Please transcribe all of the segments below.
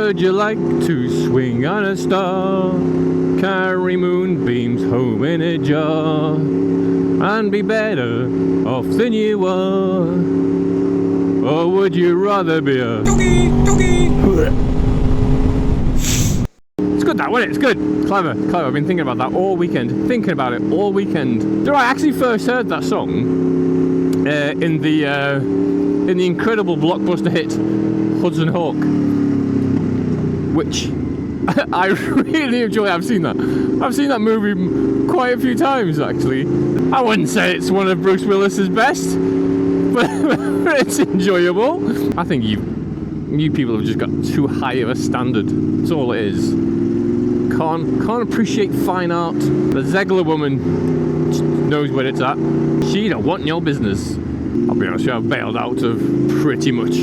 Would you like to swing on a star, carry moonbeams home in a jar, and be better off than you are? Or would you rather be a doggy? It's good that, wasn't it? It's good. Clever. I've been thinking about that all weekend. You know, I actually first heard that song in the incredible blockbuster hit Hudson Hawk, which I really enjoy. I've seen that movie quite a few times, actually. I wouldn't say it's one of Bruce Willis's best, but it's enjoyable. I think you people have just got too high of a standard. That's all it is. Can't appreciate fine art. The Zegler woman knows where it's at. She don't want your business. I'll be honest with you, I've bailed out of pretty much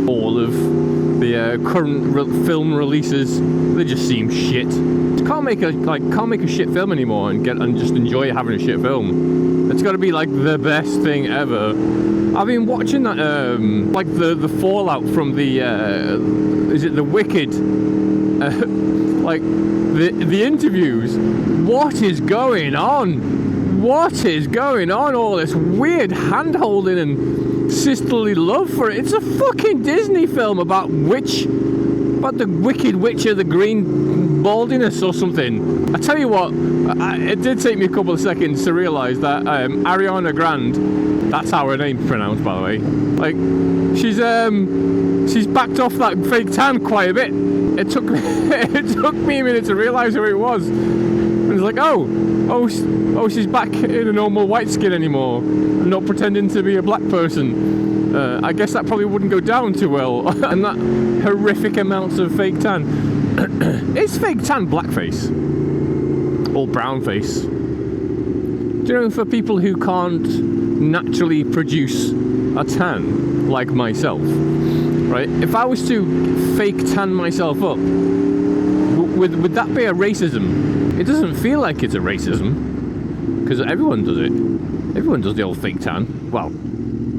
all of the current film releases. They just seem shit. Can't make a shit film anymore and just enjoy having a shit film. It's got to be like the best thing ever. I've been watching that like the fallout from the is it the Wicked like the interviews. What is going on? All this weird hand-holding and sisterly love for it. It's a fucking Disney film about the Wicked Witch of the Green Baldiness or something. I tell you what, it did take me a couple of seconds to realise that Ariana Grande, that's how her name's pronounced, by the way. Like, she's backed off that fake tan quite a bit. It took me a minute to realise who it was. And it's like, oh, she's back in a normal white skin anymore, and not pretending to be a black person. I guess that probably wouldn't go down too well. And that horrific amounts of fake tan. Is fake tan blackface? Or brownface? Do you know, for people who can't naturally produce a tan, like myself, right? If I was to fake tan myself up, would that be a racism? It doesn't feel like it's a racism, because everyone does it. Everyone does the old fake tan. Well,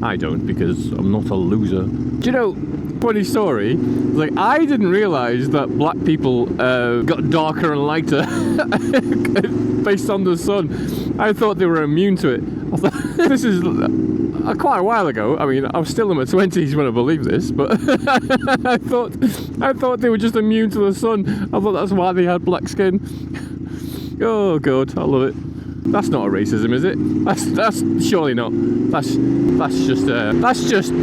I don't, because I'm not a loser. Do you know, funny story, like, I didn't realise that black people got darker and lighter based on the sun. I thought they were immune to it. I thought, this is quite a while ago. I mean, I was still in my 20s when I believed this, but I thought they were just immune to the sun. I thought that's why they had black skin. Oh god, I love it. That's not a racism, is it? That's surely not. That's just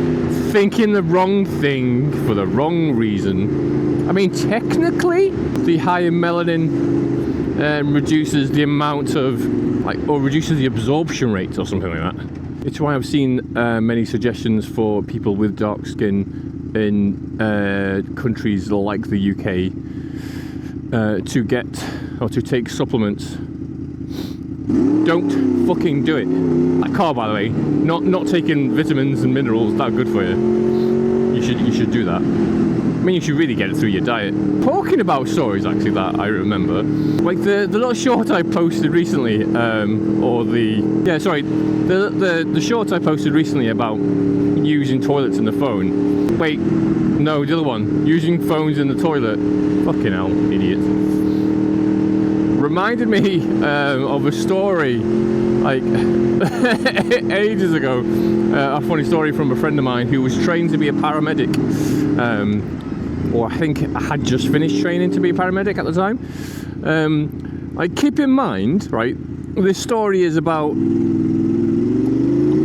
thinking the wrong thing for the wrong reason. I mean, technically, the higher melanin reduces the amount of, like, or reduces the absorption rate or something like that. It's why I've seen many suggestions for people with dark skin in countries like the UK to get or to take supplements. Don't fucking do it. That car, by the way, not taking vitamins and minerals, not good for you. You should do that. I mean, you should really get it through your diet. Talking about stories, actually, that I remember, like the little short I posted recently, the short I posted recently about using toilets in the phone. Wait, no, the other one, using phones in the toilet. Fucking hell, idiot. Reminded me of a story, like, ages ago. A funny story from a friend of mine who was trained to be a paramedic. Or I think I had just finished training to be a paramedic at the time. Like, keep in mind, right, this story is about,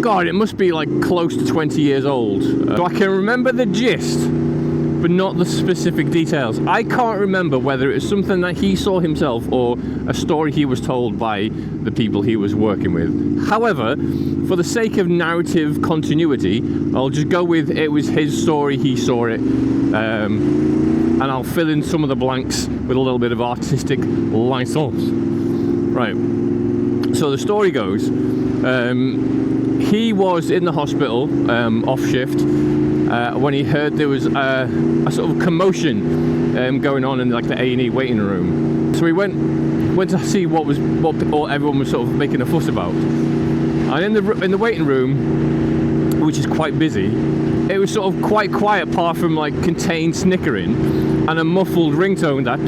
God, it must be like close to 20 years old. So I can remember the gist, but not the specific details. I can't remember whether it was something that he saw himself or a story he was told by the people he was working with. However, for the sake of narrative continuity, I'll just go with it was his story, he saw it, and I'll fill in some of the blanks with a little bit of artistic license. Right, so the story goes, he was in the hospital, off shift, when he heard there was a sort of commotion going on in, like, the A&E waiting room. So he went to see what everyone was sort of making a fuss about. And in the waiting room which is quite busy, it was sort of quite quiet apart from like contained snickering and a muffled ringtone that.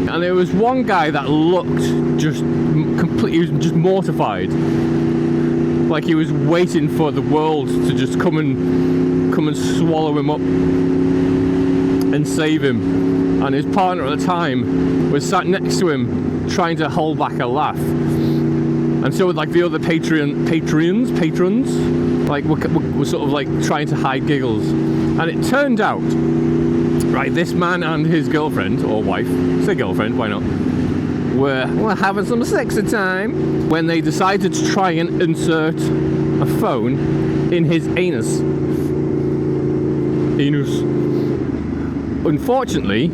And there was one guy that looked just completely, he was just mortified, like he was waiting for the world to just come and swallow him up and save him. And his partner at the time was sat next to him, trying to hold back a laugh. And so, like the other patrons, like were sort of like trying to hide giggles. And it turned out, right, this man and his girlfriend or wife, say girlfriend, why not, were having some sexy time when they decided to try and insert a phone in his anus. Unfortunately,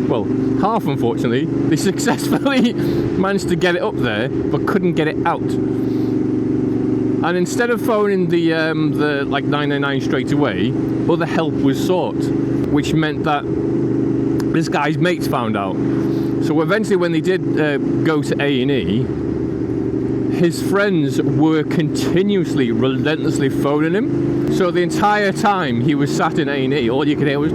well, half unfortunately, they successfully managed to get it up there, but couldn't get it out. And instead of phoning the like 999 straight away, other help was sought, which meant that this guy's mates found out. So eventually, when they did go to A&E, his friends were continuously, relentlessly phoning him. So the entire time he was sat in A&E, all you could hear was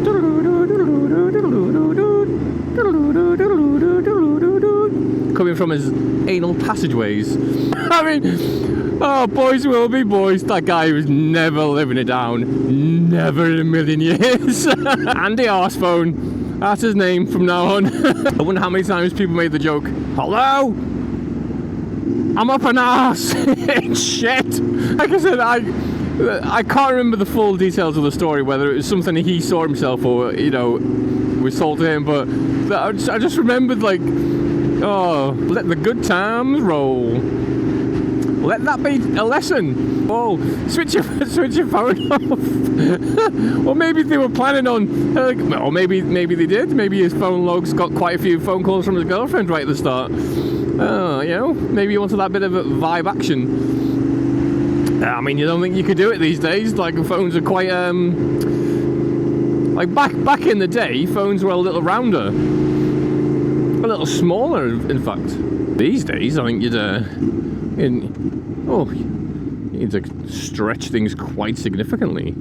coming from his anal passageways. I mean, oh, boys will be boys. That guy was never living it down. Never in a million years. Andy Arsephone. That's his name from now on. I wonder how many times people made the joke, hello? I'm up an arse. Shit. Like I said, I can't remember the full details of the story, whether it was something he saw himself or, you know, was told to him, but I just remembered, like, oh, let the good times roll. Let that be a lesson. Oh, switch your phone off. Or maybe they were planning on, or maybe they did. Maybe his phone logs got quite a few phone calls from his girlfriend right at the start. Oh, you know, maybe he wanted that bit of a vibe action. I mean, you don't think you could do it these days? Like, phones are quite, like back in the day, phones were a little rounder, a little smaller, in fact. These days, I think you'd need to stretch things quite significantly.